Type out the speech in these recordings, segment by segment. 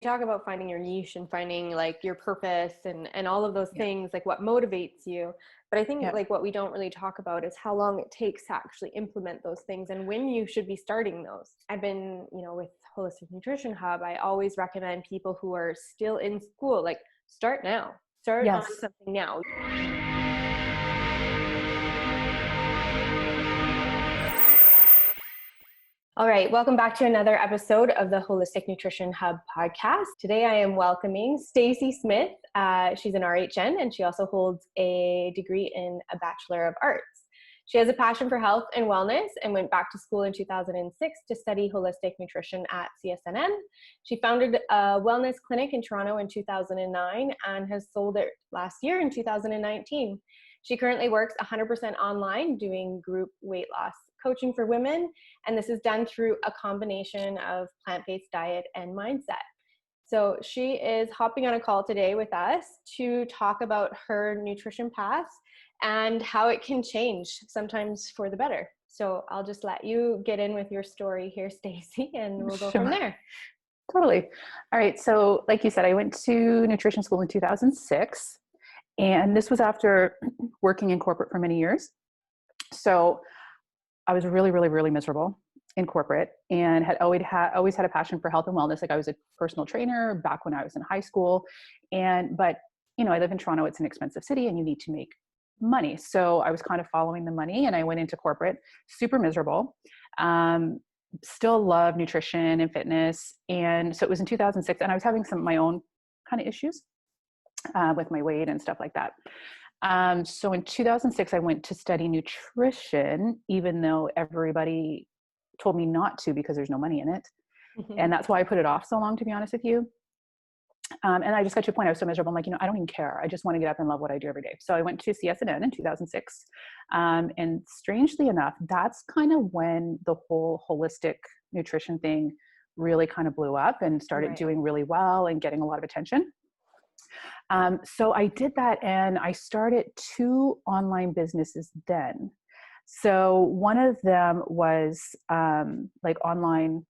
talk about finding your niche and finding like your purpose and all of those Yeah. things, like what motivates you. But I think Yeah. like what we don't really talk about is how long it takes to actually implement those things and when you should be starting those. I've been, with Holistic Nutrition Hub, I always recommend people who are still in school, like start now, start on Yes. something now. All right, welcome back to another episode of the Holistic Nutrition Hub podcast. Today I am welcoming Stacey Smith. She's an RHN and she also holds a degree in a Bachelor of Arts. She has a passion for health and wellness and went back to school in 2006 to study holistic nutrition at CSNN. She founded a wellness clinic in Toronto in 2009 and has sold it last year in 2019. She currently works 100% online doing group weight loss coaching for women, and this is done through a combination of plant-based diet and mindset. So she is hopping on a call today with us to talk about her nutrition path and how it can change sometimes for the better. So I'll just let you get in with your story here, Stacey, and we'll go from there. Totally. All right. So like you said, I went to nutrition school in 2006, and this was after working in corporate for many years. So I was really, really, really miserable in corporate and had always had a passion for health and wellness. Like I was a personal trainer back when I was in high school. But I live in Toronto. It's an expensive city and you need to make money. So I was kind of following the money and I went into corporate, super miserable. Still love nutrition and fitness. And so it was in 2006 and I was having some of my own kind of issues with my weight and stuff like that. So in 2006, I went to study nutrition, even though everybody told me not to because there's no money in it. And that's why I put it off so long, to be honest with you. And I just got to a point, I was so miserable. I'm like, I don't even care. I just want to get up and love what I do every day. So I went to CSNN in 2006. And strangely enough, that's kind of when the whole holistic nutrition thing really kind of blew up and started doing really well and getting a lot of attention. So I did that and I started 2 online businesses then. So one of them was like online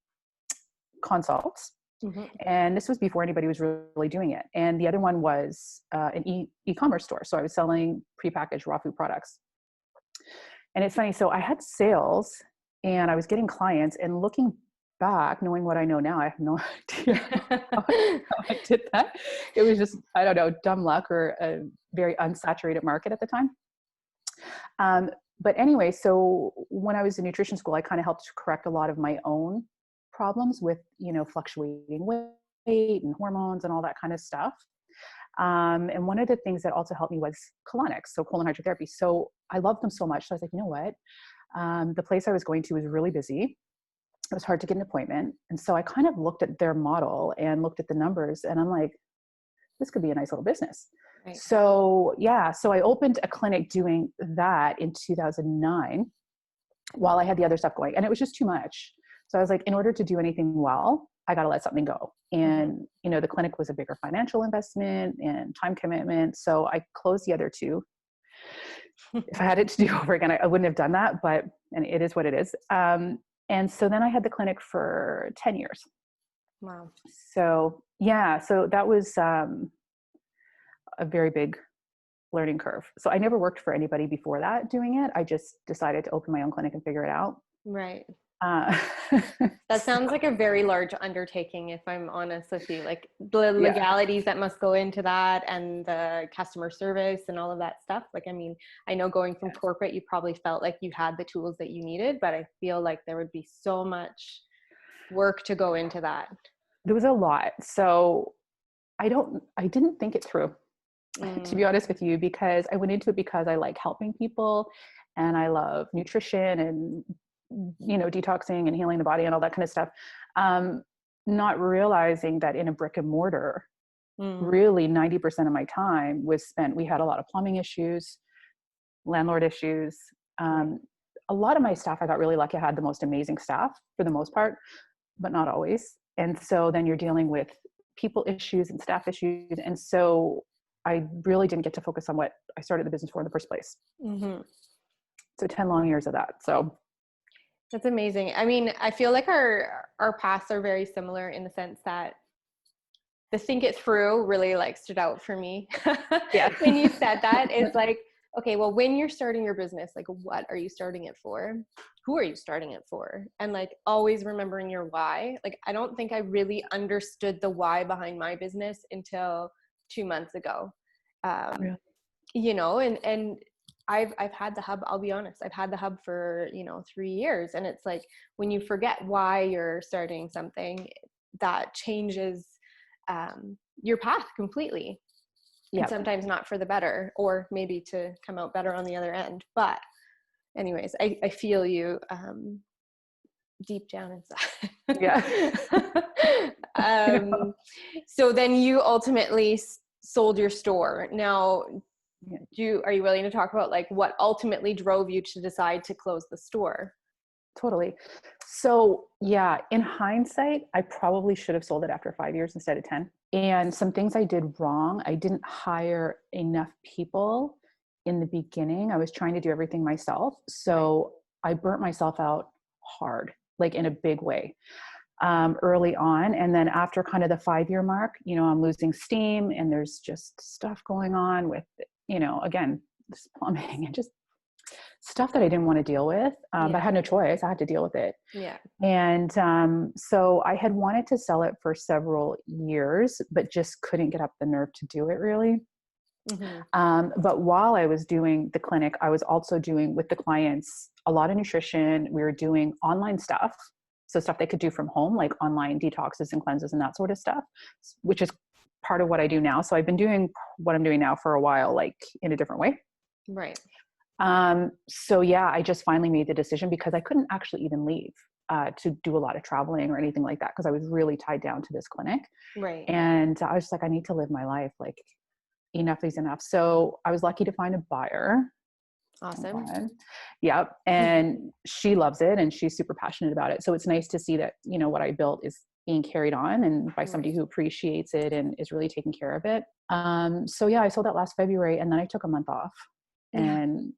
consults. Mm-hmm. And this was before anybody was really doing it. And the other one was an e-commerce store. So I was selling prepackaged raw food products. And it's funny. So I had sales and I was getting clients, and looking back, knowing what I know now, I have no idea how I did that. It was just, I don't know, dumb luck or a very unsaturated market at the time. But anyway, so when I was in nutrition school, I kind of helped correct a lot of my own problems with, fluctuating weight and hormones and all that kind of stuff. And one of the things that also helped me was colonics, so colon hydrotherapy. So I loved them so much. So I was like, you know what? The place I was going to was really busy. It was hard to get an appointment. And so I kind of looked at their model and looked at the numbers and I'm like, this could be a nice little business. Right. So I opened a clinic doing that in 2009 while I had the other stuff going, and it was just too much. So I was like, in order to do anything well, I got to let something go. And, the clinic was a bigger financial investment and time commitment. So I closed the other 2. If I had it to do over again, I wouldn't have done that, and it is what it is. And so then I had the clinic for 10 years. Wow. So that was a very big learning curve. So I never worked for anybody before that doing it. I just decided to open my own clinic and figure it out. Right. That sounds like a very large undertaking, if I'm honest with you, like the legalities that must go into that and the customer service and all of that stuff. Like, I mean, I know going from corporate, you probably felt like you had the tools that you needed, but I feel like there would be so much work to go into that. There was a lot. So I didn't think it through, to be honest with you, because I went into it because I like helping people and I love nutrition and detoxing and healing the body and all that kind of stuff. Not realizing that in a brick and mortar, really 90% of my time was spent, we had a lot of plumbing issues, landlord issues. A lot of my staff, I got really lucky. I had the most amazing staff for the most part, but not always. And so then you're dealing with people issues and staff issues. And so I really didn't get to focus on what I started the business for in the first place. So 10 long years of that. So that's amazing. I mean, I feel like our paths are very similar in the sense that the think it through really like stood out for me. Yeah. When you said that, it's like, okay, well, when you're starting your business, like what are you starting it for? Who are you starting it for? And like always remembering your why. Like, I don't think I really understood the why behind my business until 2 months ago. Really? You know, and I've had the hub, I'll be honest, I've had the hub for, 3 years. And it's like, when you forget why you're starting something, that changes your path completely. Yeah. And sometimes not for the better, or maybe to come out better on the other end. But anyways, I feel you deep down inside. Yeah. So then you ultimately sold your store. Now, are you willing to talk about like what ultimately drove you to decide to close the store? Totally. So yeah, in hindsight, I probably should have sold it after 5 years instead of 10. And some things I did wrong. I didn't hire enough people in the beginning. I was trying to do everything myself. So I burnt myself out hard, like in a big way, early on. And then after kind of the 5-year mark, I'm losing steam and there's just stuff going on with, again, this plumbing and just stuff that I didn't want to deal with. But I had no choice. I had to deal with it. Yeah. And so I had wanted to sell it for several years, but just couldn't get up the nerve to do it really. Mm-hmm. But while I was doing the clinic, I was also doing with the clients a lot of nutrition. We were doing online stuff. So stuff they could do from home, like online detoxes and cleanses and that sort of stuff, which is part of what I do now. So I've been doing what I'm doing now for a while, like in a different way. Right. So yeah, I just finally made the decision because I couldn't actually even leave to do a lot of traveling or anything like that because I was really tied down to this clinic. Right. And I was just like, I need to live my life. Like, enough is enough. So I was lucky to find a buyer. Awesome. Yep. And she loves it and she's super passionate about it. So it's nice to see that, what I built is being carried on and by somebody who appreciates it and is really taking care of it. So yeah, I sold that last February and then I took a month off. And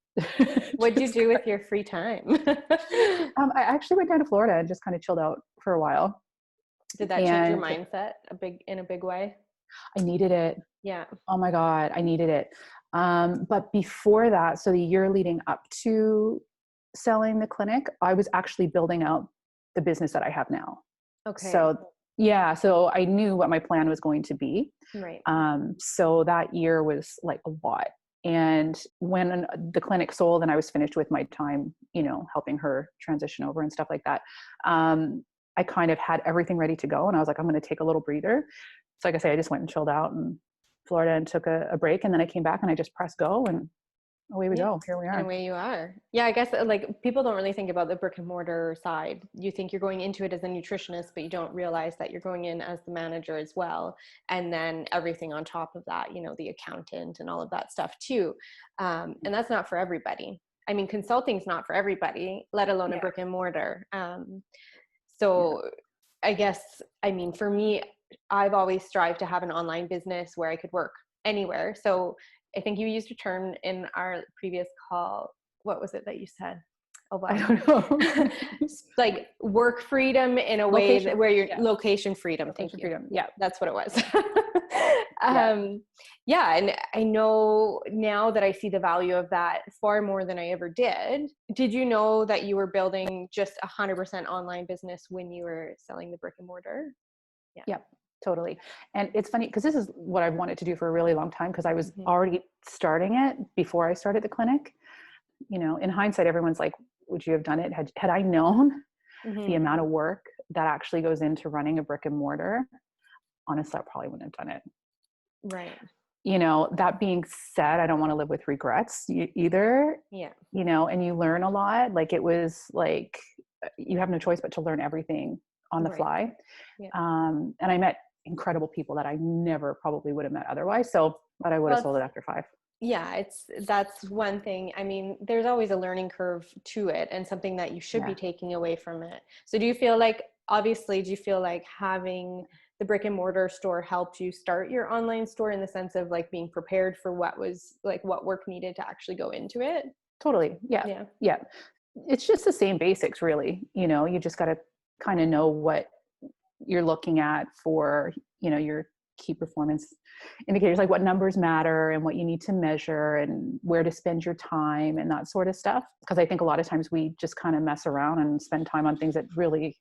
what'd you do with your free time? I actually went down to Florida and just kind of chilled out for a while. Did that change your mindset in a big way? I needed it. Yeah. Oh my God, I needed it. But before that, so the year leading up to selling the clinic, I was actually building out the business that I have now. Okay. So yeah, so I knew what my plan was going to be. Right. So that year was like a lot. And when the clinic sold and I was finished with my time, helping her transition over and stuff like that, I kind of had everything ready to go. And I was like, I'm going to take a little breather. So like I say, I just went and chilled out in Florida and took a break. And then I came back and I just pressed go and away we go. Here we are. And away you are. Yeah, I guess like people don't really think about the brick and mortar side. You think you're going into it as a nutritionist, but you don't realize that you're going in as the manager as well. And then everything on top of that, the accountant and all of that stuff too. And that's not for everybody. I mean, consulting's not for everybody, let alone a brick and mortar. I guess, for me, I've always strived to have an online business where I could work anywhere. So I think you used a term in our previous call. What was it that you said? Oh, wow. I don't know. Like work freedom in a way where you're location freedom. Location Thank you. freedom. Yeah, that's what it was. And I know now that I see the value of that far more than I ever did. Did you know that you were building just 100% online business when you were selling the brick and mortar? Yeah. Yep. Totally. And it's funny because this is what I've wanted to do for a really long time because I was already starting it before I started the clinic. In hindsight, everyone's like, would you have done it? Had I known the amount of work that actually goes into running a brick and mortar, honestly, I probably wouldn't have done it. Right. That being said, I don't want to live with regrets either. Yeah. And you learn a lot. Like it was like, you have no choice but to learn everything on the fly. Yeah. And I met incredible people that I never probably would have met otherwise. But I would have sold it after 5. Yeah, that's one thing. There's always a learning curve to it and something that you should be taking away from it. So do you feel like having the brick and mortar store helped you start your online store in the sense of like being prepared for what work needed to actually go into it? Totally. Yeah. It's just the same basics really. You just got to kind of know what you're looking at for, your key performance indicators, like what numbers matter and what you need to measure and where to spend your time and that sort of stuff. Because I think a lot of times we just kind of mess around and spend time on things that really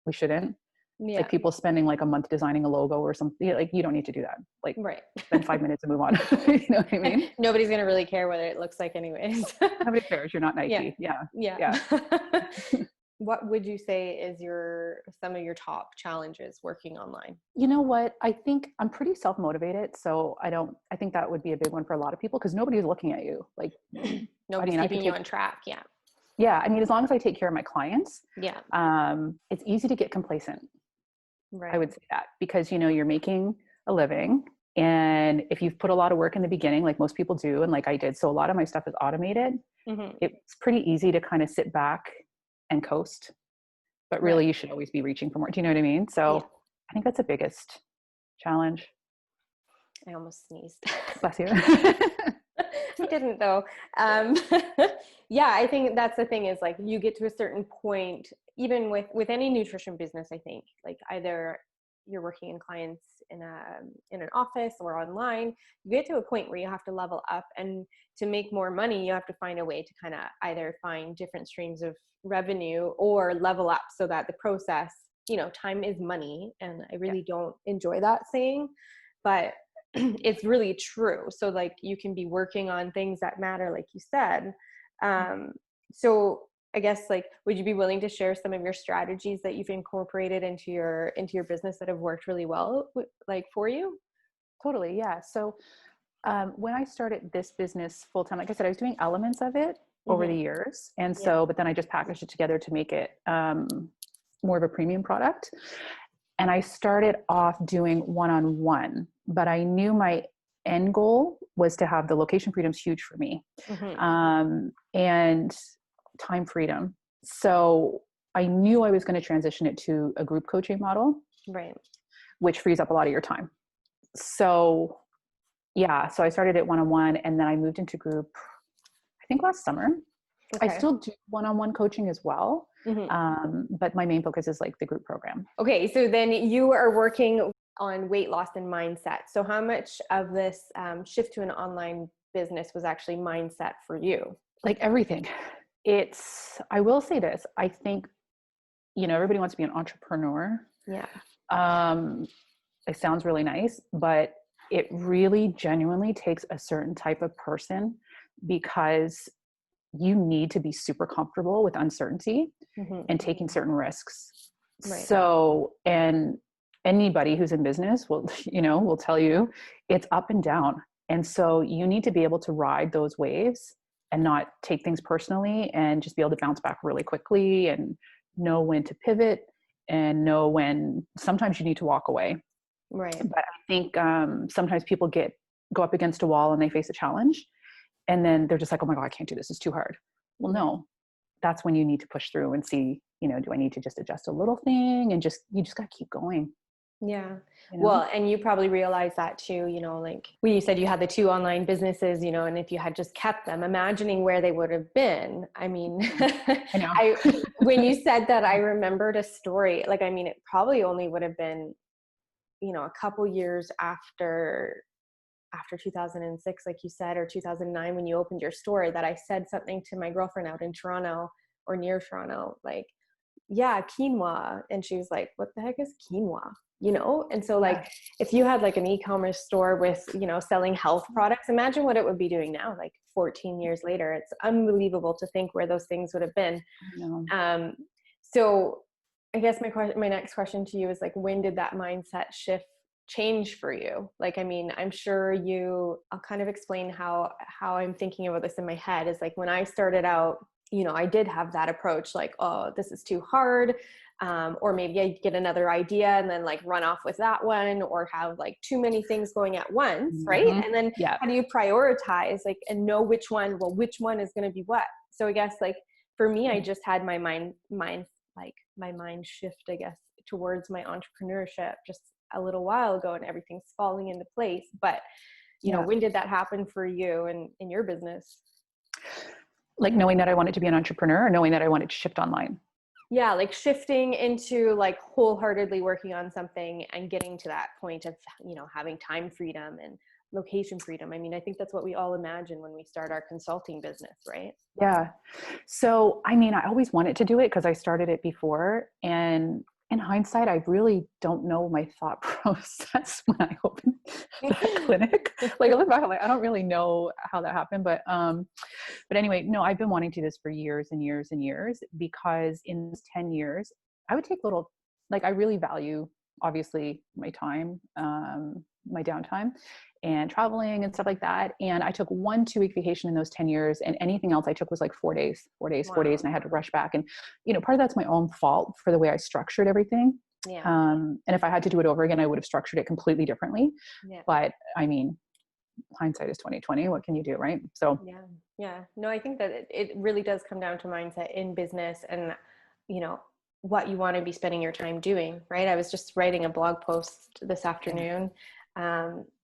we shouldn't. Yeah. Like people spending like a month designing a logo or something. Like you don't need to do that. Like right. spend 5 minutes and move on. You know what I mean? Nobody's going to really care what it looks like anyways. Nobody cares. You're not Nike. Yeah. What would you say is some of your top challenges working online? You know what? I think I'm pretty self-motivated. So I think that would be a big one for a lot of people because nobody's looking at you. Like nobody's keeping you on track. Yeah. Yeah. I mean, as long as I take care of my clients, yeah, it's easy to get complacent. Right. I would say that because, you're making a living, and if you've put a lot of work in the beginning, like most people do, and like I did, so a lot of my stuff is automated. Mm-hmm. It's pretty easy to kind of sit back and coast, but really you should always be reaching for more. Do you know what I mean? So I think that's the biggest challenge. I almost sneezed. Bless you. I didn't though. Yeah, I think that's the thing is like you get to a certain point, even with any nutrition business, I think like either you're working in clients in an office or online, you get to a point where you have to level up, and to make more money, you have to find a way to kind of either find different streams of revenue or level up so that the process, time is money. And I really don't enjoy that saying, but it's really true. So like you can be working on things that matter, like you said. So I guess like, would you be willing to share some of your strategies that you've incorporated into your business that have worked really well, like for you? Totally. Yeah. So when I started this business full time, like I said, I was doing elements of it over the years. And so, but then I just packaged it together to make it more of a premium product. And I started off doing one-on-one, but I knew my end goal was to have the location freedom's huge for me, and time freedom. So I knew I was going to transition it to a group coaching model, right, which frees up a lot of your time. So so I started it one-on-one, and then I moved into group, I think last summer. Okay. I still do one-on-one coaching as well. But my main focus is like the group program. Okay. So then you are working on weight loss and mindset. So how much of this shift to an online business was actually mindset for you? Like everything. I will say this, I think, everybody wants to be an entrepreneur. Yeah. It sounds really nice, but it really genuinely takes a certain type of person, because you need to be super comfortable with uncertainty and taking certain risks. Right. So, and anybody who's in business will tell you it's up and down. And so you need to be able to ride those waves and not take things personally, and just be able to bounce back really quickly and know when to pivot and know when sometimes you need to walk away. Right. But I think sometimes people go up against a wall and they face a challenge, and then they're just like, oh my God, I can't do this. It's too hard. Well, no, that's when you need to push through and see, do I need to just adjust a little thing, and you just got to keep going. Yeah. Well, and you probably realize that too, like when you said you had the 2 online businesses, and if you had just kept them, imagining where they would have been. I mean, I know. When you said that, I remembered a story. Like, I mean, it probably only would have been, a couple years after 2006, like you said, or 2009, when you opened your store, that I said something to my girlfriend out in Toronto or near Toronto, like, yeah, quinoa. And she was like, what the heck is quinoa? And so like, if you had like an e-commerce store with, selling health products, imagine what it would be doing now, like 14 years later. It's unbelievable to think where those things would have been. So I guess my next question to you is like, when did that mindset shift change for you? Like, I mean, I'm sure I'll kind of explain how I'm thinking about this in my head is like, when I started out, I did have that approach, like, oh, this is too hard. Or maybe I get another idea and then like run off with that one, or have like too many things going at once. Right. And then how do you prioritize, like, and know which one is going to be what? So I guess like for me, I just had my mind shift, I guess, towards my entrepreneurship just a little while ago, and everything's falling into place. But, when did that happen for you and in your business? Like knowing that I wanted to be an entrepreneur, or knowing that I wanted to shift online? Yeah, like shifting into like wholeheartedly working on something and getting to that point of, having time freedom and location freedom. I mean, I think that's what we all imagine when we start our consulting business, right? Yeah. So, I mean, I always wanted to do it because I started it before. And in hindsight, I really don't know my thought process when I opened that clinic. Like I look back, I'm like, I don't really know how that happened. But anyway, no, I've been wanting to do this for years and years and years, because in those 10 years, I would take little, like I really value, obviously, my time, my downtime and traveling and stuff like that. And I took 1 2 week vacation in those 10 years, and anything else I took was like 4 days, 4 days, 4 days. Wow. And I had to rush back. And, part of that's my own fault for the way I structured everything. Yeah. And if I had to do it over again, I would have structured it completely differently. Yeah. But I mean, hindsight is 2020. What can you do? Right. So Yeah. Yeah. No, I think that it really does come down to mindset in business and, what you want to be spending your time doing, right? I was just writing a blog post this afternoon,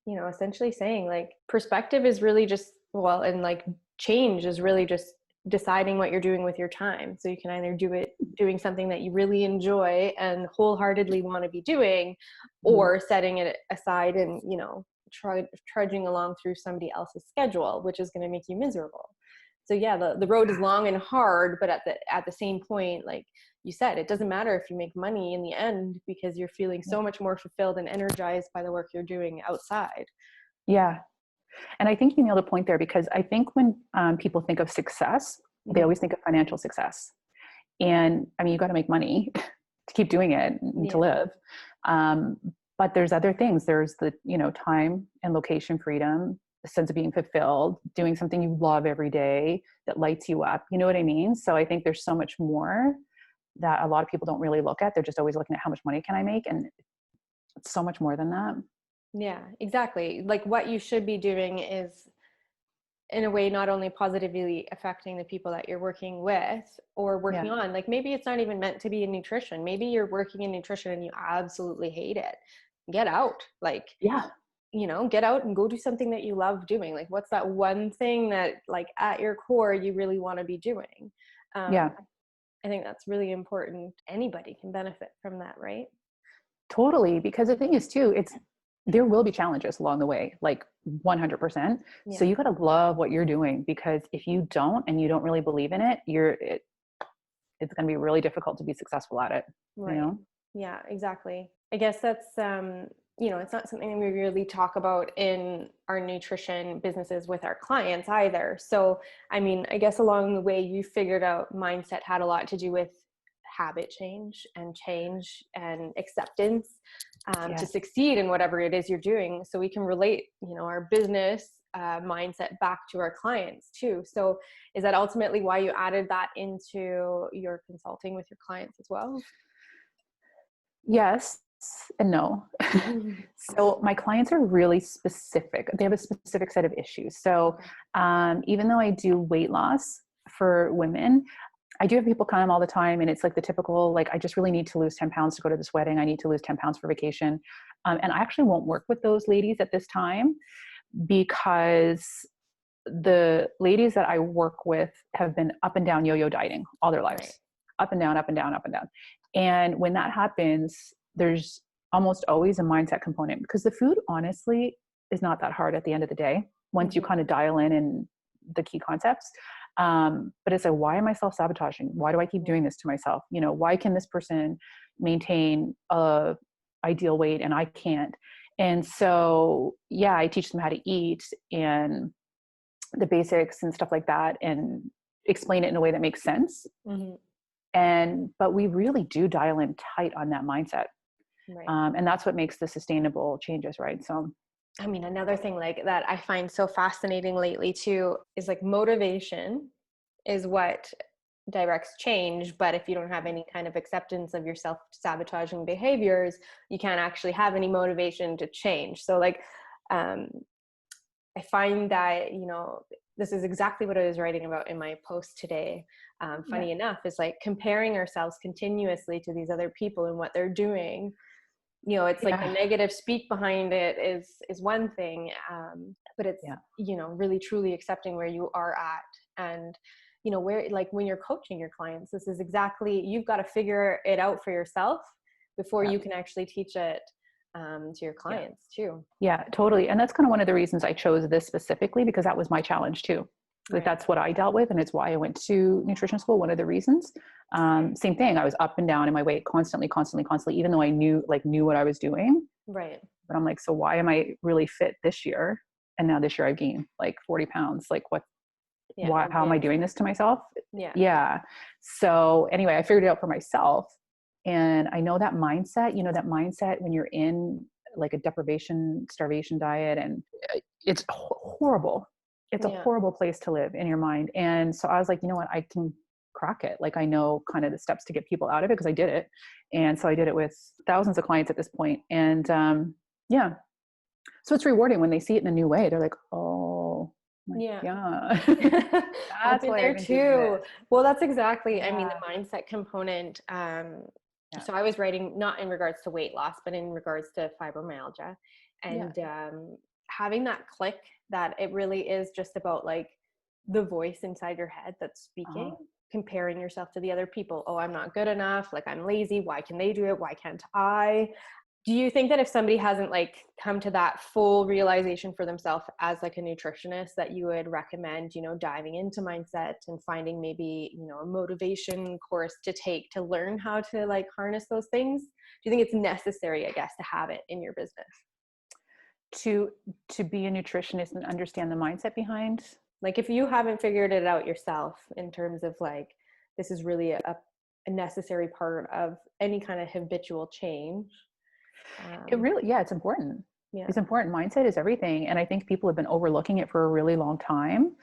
essentially saying like perspective is really just, and like change is really just deciding what you're doing with your time. So you can either do it doing something that you really enjoy and wholeheartedly want to be doing, or setting it aside and, trudging along through somebody else's schedule, which is going to make you miserable. So yeah, the road is long and hard, but at the same point, like you said, it doesn't matter if you make money in the end, because you're feeling so much more fulfilled and energized by the work you're doing outside. yeah. And I think you nailed a point there, because I think when people think of success, they always think of financial success. And I mean, you got to make money to keep doing it and to live. But there's other things. There's the, time and location freedom, the sense of being fulfilled, doing something you love every day that lights you up. You know what I mean? So I think there's so much more that a lot of people don't really look at. They're just always looking at how much money can I make? And it's so much more than that. Yeah, exactly. Like what you should be doing is, in a way, not only positively affecting the people that you're working with or working on. Like maybe it's not even meant to be in nutrition. Maybe you're working in nutrition and you absolutely hate it. Get out. Like, get out and go do something that you love doing. Like what's that one thing that like at your core you really want to be doing? I think that's really important. Anybody can benefit from that, right? Totally. Because the thing is too, there will be challenges along the way, like 100%. Yeah. So you got to love what you're doing, because if you don't, and you don't really believe in it, it's going to be really difficult to be successful at it. Right. Yeah, exactly. I guess that's, it's not something we really talk about in our nutrition businesses with our clients either. So, I mean, I guess along the way you figured out mindset had a lot to do with habit change and acceptance to succeed in whatever it is you're doing. So we can relate, our business mindset back to our clients too. So is that ultimately why you added that into your consulting with your clients as well? Yes and no. So my clients are really specific. They have a specific set of issues. So even though I do weight loss for women, I do have people come all the time, and it's like the typical, like, I just really need to lose 10 pounds to go to this wedding. I need to lose 10 pounds for vacation. And I actually won't work with those ladies at this time, because the ladies that I work with have been up and down yo-yo dieting all their lives, up and down, up and down, up and down. And when that happens, there's almost always a mindset component, because the food honestly is not that hard at the end of the day, once you kind of dial in the key concepts. But it's like, why am I self-sabotaging? Why do I keep doing this to myself? Why can this person maintain a ideal weight and I can't? And so, I teach them how to eat and the basics and stuff like that, and explain it in a way that makes sense. But we really do dial in tight on that mindset. And that's what makes the sustainable changes, right? So, I mean, another thing like that I find so fascinating lately too is like motivation is what directs change. But if you don't have any kind of acceptance of your self-sabotaging behaviors, you can't actually have any motivation to change. So like, I find that, this is exactly what I was writing about in my post today. Funny enough, is like comparing ourselves continuously to these other people and what they're doing. It's like the negative speak behind it is one thing, but it's, really truly accepting where you are at and, where, like when you're coaching your clients, this is exactly, you've got to figure it out for yourself before you can actually teach it to your clients too. Yeah, totally. And that's kind of one of the reasons I chose this specifically, because that was my challenge too. Like that's what I dealt with. And it's why I went to nutrition school. One of the reasons, same thing. I was up and down in my weight constantly, even though I knew what I was doing. Right. But I'm like, so why am I really fit this year? And now this year I've gained like 40 pounds. Like what, why, how am I doing this to myself? Yeah. So anyway, I figured it out for myself. And I know that mindset, when you're in like a deprivation, starvation diet, and it's horrible. It's a horrible place to live in your mind. And so I was like, you know what, I can crack it. Like I know kind of the steps to get people out of it because I did it. And so I did it with thousands of clients at this point. And so it's rewarding when they see it in a new way. They're like, oh, that's I've been there too. Well, that's exactly, I mean, the mindset component. So I was writing not in regards to weight loss, but in regards to fibromyalgia, and having that click that it really is just about like the voice inside your head that's speaking, comparing yourself to the other people. Oh, I'm not good enough. Like I'm lazy. Why can they do it? Why can't I? Do you think that if somebody hasn't like come to that full realization for themselves as like a nutritionist, that you would recommend, diving into mindset and finding maybe, a motivation course to take to learn how to like harness those things? Do you think it's necessary, I guess, to have it in your business? To be a nutritionist and understand the mindset behind? Like if you haven't figured it out yourself in terms of like, this is really a necessary part of any kind of habitual change. It really, it's important. It's important. Mindset is everything. And I think people have been overlooking it for a really long time.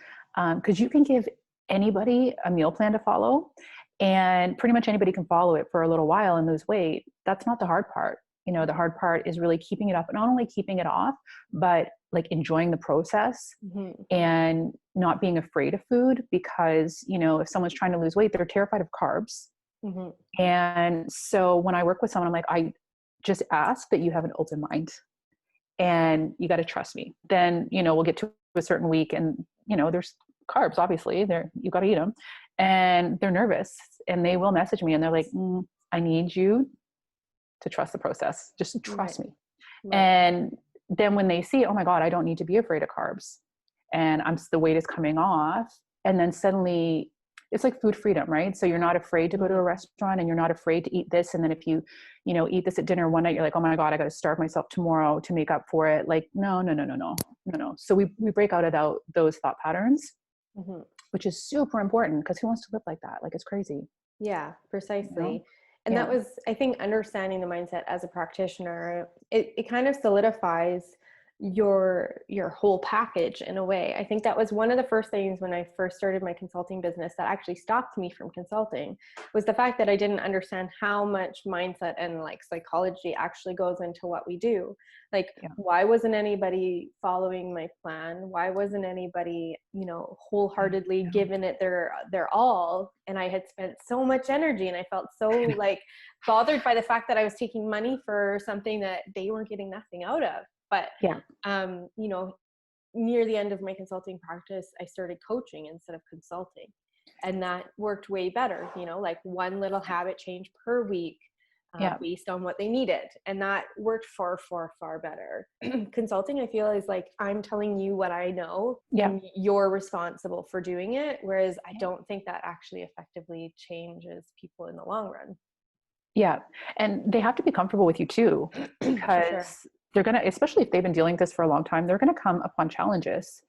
Because you can give anybody a meal plan to follow, and pretty much anybody can follow it for a little while and lose weight. That's not the hard part. The hard part is really keeping it up, and not only keeping it off, but like enjoying the process and not being afraid of food, because, if someone's trying to lose weight, they're terrified of carbs. And so when I work with someone, I'm like, I just ask that you have an open mind and you got to trust me. Then, we'll get to a certain week and, there's carbs, obviously you got to eat them, and they're nervous and they will message me and they're like, I need you to trust the process. Just trust me. And then when they see, oh my God, I don't need to be afraid of carbs, and the weight is coming off. And then suddenly it's like food freedom, right? So you're not afraid to go to a restaurant, and you're not afraid to eat this. And then if you, eat this at dinner one night, you're like, oh my God, I got to starve myself tomorrow to make up for it. Like, no. So we break out of those thought patterns, which is super important, because who wants to live like that? Like, it's crazy. Yeah, precisely. And that was, I think, understanding the mindset as a practitioner, it kind of solidifies your whole package in a way. I think that was one of the first things when I first started my consulting business that actually stopped me from consulting, was the fact that I didn't understand how much mindset and like psychology actually goes into what we do. Like, why wasn't anybody following my plan? Why wasn't anybody, wholeheartedly giving it their all? And I had spent so much energy, and I felt so like bothered by the fact that I was taking money for something that they weren't getting nothing out of. But, near the end of my consulting practice, I started coaching instead of consulting. And that worked way better, like one little habit change per week based on what they needed. And that worked far, far, far better. Consulting, I feel, is like, I'm telling you what I know, and you're responsible for doing it. Whereas I don't think that actually effectively changes people in the long run. Yeah. And they have to be comfortable with you too, because they're going to, especially if they've been dealing with this for a long time, they're going to come upon challenges,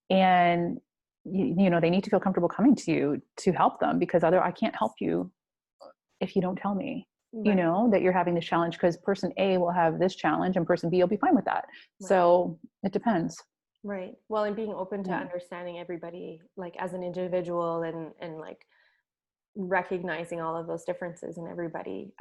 and they need to feel comfortable coming to you to help them, because I can't help you if you don't tell me, that you're having this challenge, because person A will have this challenge and person B will be fine with that. So it depends. Right. Well, and being open to understanding everybody, like as an individual, and like recognizing all of those differences in everybody.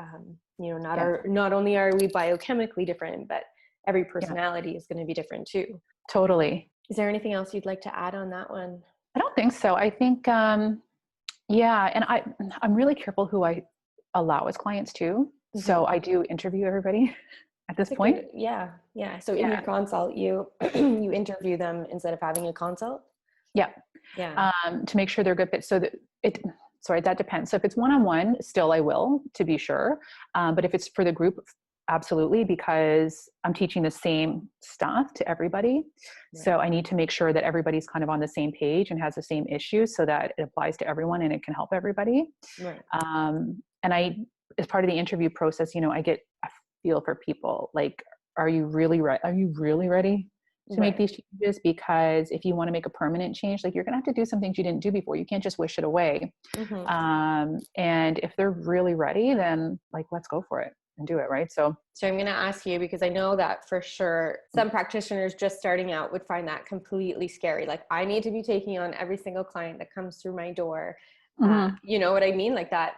Not only are we biochemically different, but every personality is going to be different too. Totally. Is there anything else you'd like to add on that one? I don't think so. I think, and I'm really careful who I allow as clients too. So I do interview everybody at this point. So in your consult, you interview them instead of having a consult? Yeah. Yeah. to make sure they're good fit. So that depends. So if it's one-on-one, still I will, to be sure. But if it's for the group, absolutely, because I'm teaching the same stuff to everybody. Right. So I need to make sure that everybody's kind of on the same page and has the same issues so that it applies to everyone and it can help everybody. Right. And as part of the interview process, I get a feel for people. Like, are you really ready to make these changes? Because if you want to make a permanent change, like, you're going to have to do some things you didn't do before. You can't just wish it away. And if they're really ready, then like, let's go for it and do it. Right. So I'm going to ask you, because I know that for sure some practitioners just starting out would find that completely scary. Like, I need to be taking on every single client that comes through my door. You know what I mean? Like that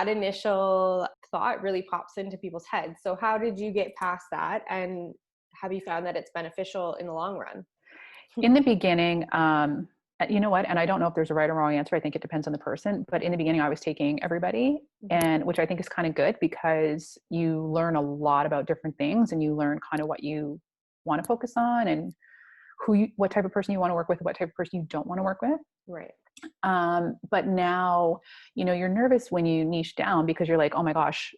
initial thought really pops into people's heads. So how did you get past that? And have you found that it's beneficial in the long run? In the beginning, you know what? And I don't know if there's a right or wrong answer. I think it depends on the person. But in the beginning, I was taking everybody, and which I think is kind of good, because you learn a lot about different things, and you learn kind of what you want to focus on, and what type of person you want to work with, what type of person you don't want to work with. Right. But now, you're nervous when you niche down, because you're like, oh my gosh.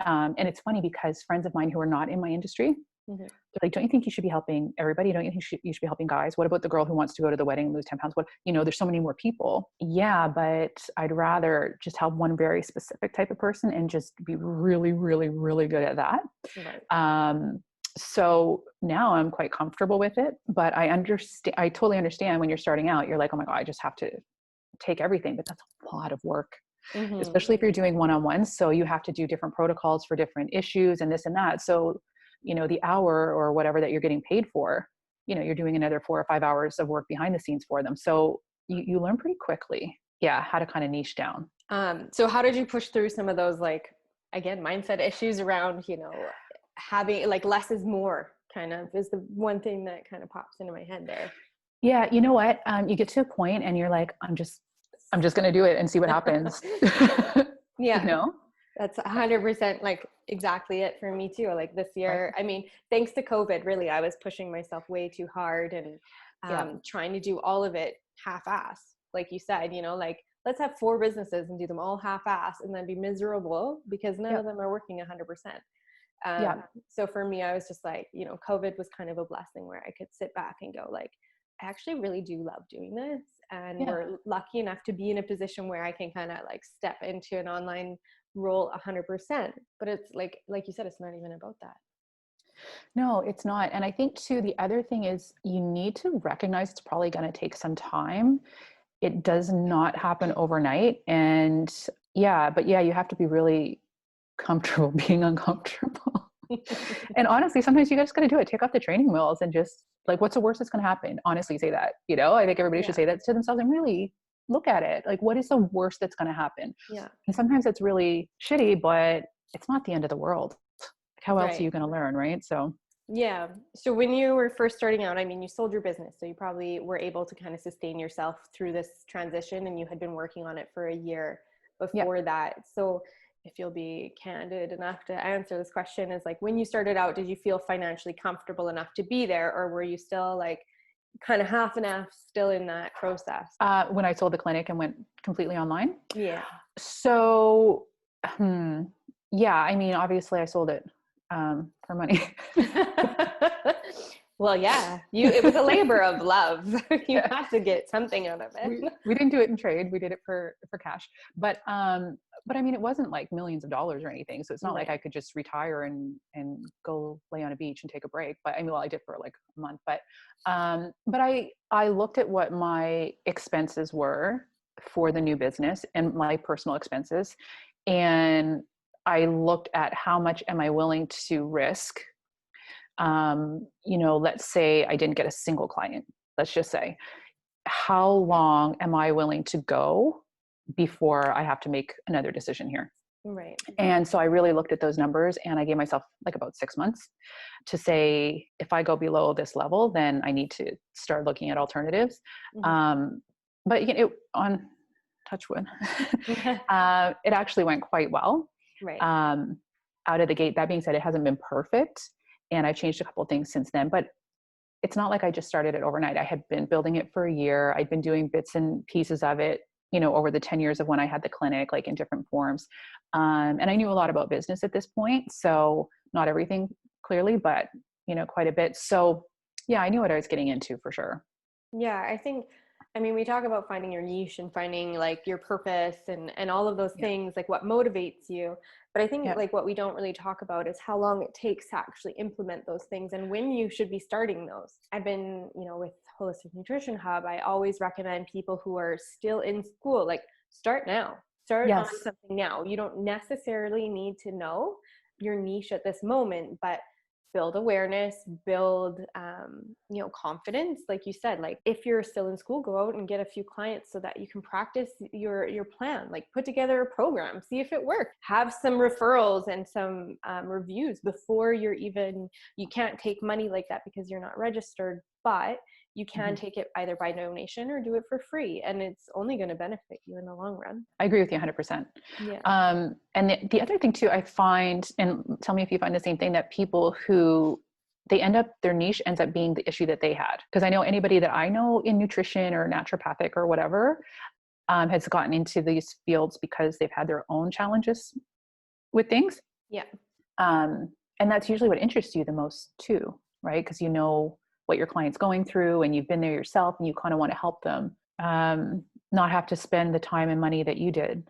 And it's funny because friends of mine who are not in my industry, they're like, don't you think you should be helping everybody? Don't you think you should be helping guys? What about the girl who wants to go to the wedding and lose 10 pounds? There's so many more people. Yeah, but I'd rather just help one very specific type of person and just be really, really, really good at that. Right. So now I'm quite comfortable with it, but I totally understand when you're starting out, you're like, oh my God, I just have to take everything, but that's a lot of work, especially if you're doing one-on-ones. So you have to do different protocols for different issues and this and that. So, the hour or whatever that you're getting paid for, you're doing another 4 or 5 hours of work behind the scenes for them. So you learn pretty quickly, how to kind of niche down. So how did you push through some of those, like, again, mindset issues around, having like less is more kind of is the one thing that kind of pops into my head there. Yeah. You know what? You get to a point and you're like, I'm just going to do it and see what happens. Yeah. That's 100% like exactly it for me too. Like this year, I mean, thanks to COVID, really, I was pushing myself way too hard and trying to do all of it half-ass. Like you said, like, let's have 4 businesses and do them all half-ass and then be miserable because none of them are working 100%. So for me, I was just like, COVID was kind of a blessing where I could sit back and go like, I actually really do love doing this. And we're lucky enough to be in a position where I can kind of like step into an online role 100%. But it's like you said, it's not even about that. No, it's not. And I think too, the other thing is you need to recognize it's probably going to take some time. It does not happen overnight. And you have to be really comfortable being uncomfortable. And honestly, sometimes you just got to do it. Take off the training wheels and just like, what's the worst that's going to happen? Honestly, say that, I think everybody should say that to themselves and really look at it. Like, what is the worst that's going to happen? Yeah. And sometimes it's really shitty, but it's not the end of the world. Like, how else are you going to learn? Right. So. Yeah. So when you were first starting out, I mean, you sold your business, so you probably were able to kind of sustain yourself through this transition, and you had been working on it for a year before that. So if you'll be candid enough to answer this question, is like, when you started out, did you feel financially comfortable enough to be there, or were you still like kind of half and half still in that process? When I sold the clinic and went completely online? Yeah. So, I mean, obviously I sold it for money. Well, it was a labor of love. You had to get something out of it. We didn't do it in trade. We did it for cash. But I mean, it wasn't like millions of dollars or anything. So it's not like I could just retire and go lay on a beach and take a break. But I mean, well, I did for like a month, but I looked at what my expenses were for the new business and my personal expenses. And I looked at how much am I willing to risk. Let's say I didn't get a single client. Let's just say, how long am I willing to go before I have to make another decision here? Right. And so I really looked at those numbers, and I gave myself like about 6 months to say, if I go below this level, then I need to start looking at alternatives. But on touch wood, it actually went quite well. Right. Out of the gate. That being said, it hasn't been perfect, and I've changed a couple of things since then. But it's not like I just started it overnight. I had been building it for a year. I'd been doing bits and pieces of it, over the 10 years of when I had the clinic, like in different forms. And I knew a lot about business at this point. So not everything clearly, but, quite a bit. So yeah, I knew what I was getting into for sure. Yeah, we talk about finding your niche and finding like your purpose and all of those things, like what motivates you. But I think like what we don't really talk about is how long it takes to actually implement those things and when you should be starting those. I've been, with Holistic Nutrition Hub, I always recommend people who are still in school, like start now, start on something now. You don't necessarily need to know your niche at this moment, but build awareness, build, confidence. Like you said, like if you're still in school, go out and get a few clients so that you can practice your plan, like put together a program, see if it works, have some referrals and some reviews before you can't take money like that because you're not registered, but you can take it either by donation or do it for free. And it's only going to benefit you in the long run. I agree with you 100%. Yeah. And the other thing too, I find, and tell me if you find the same thing, that people who their niche ends up being the issue that they had. Because I know anybody that I know in nutrition or naturopathic or whatever has gotten into these fields because they've had their own challenges with things. Yeah. And that's usually what interests you the most too, right? Because what your client's going through and you've been there yourself and you kind of want to help them not have to spend the time and money that you did.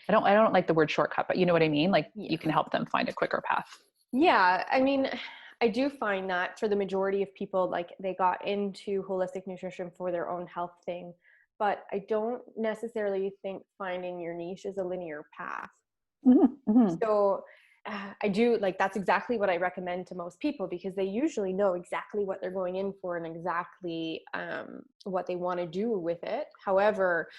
I don't like the word shortcut, but you know what I mean? Like you can help them find a quicker path. Yeah. I do find that for the majority of people, like they got into holistic nutrition for their own health thing, but I don't necessarily think finding your niche is a linear path. Mm-hmm. Mm-hmm. So I do that's exactly what I recommend to most people because they usually know exactly what they're going in for and exactly what they want to do with it. However,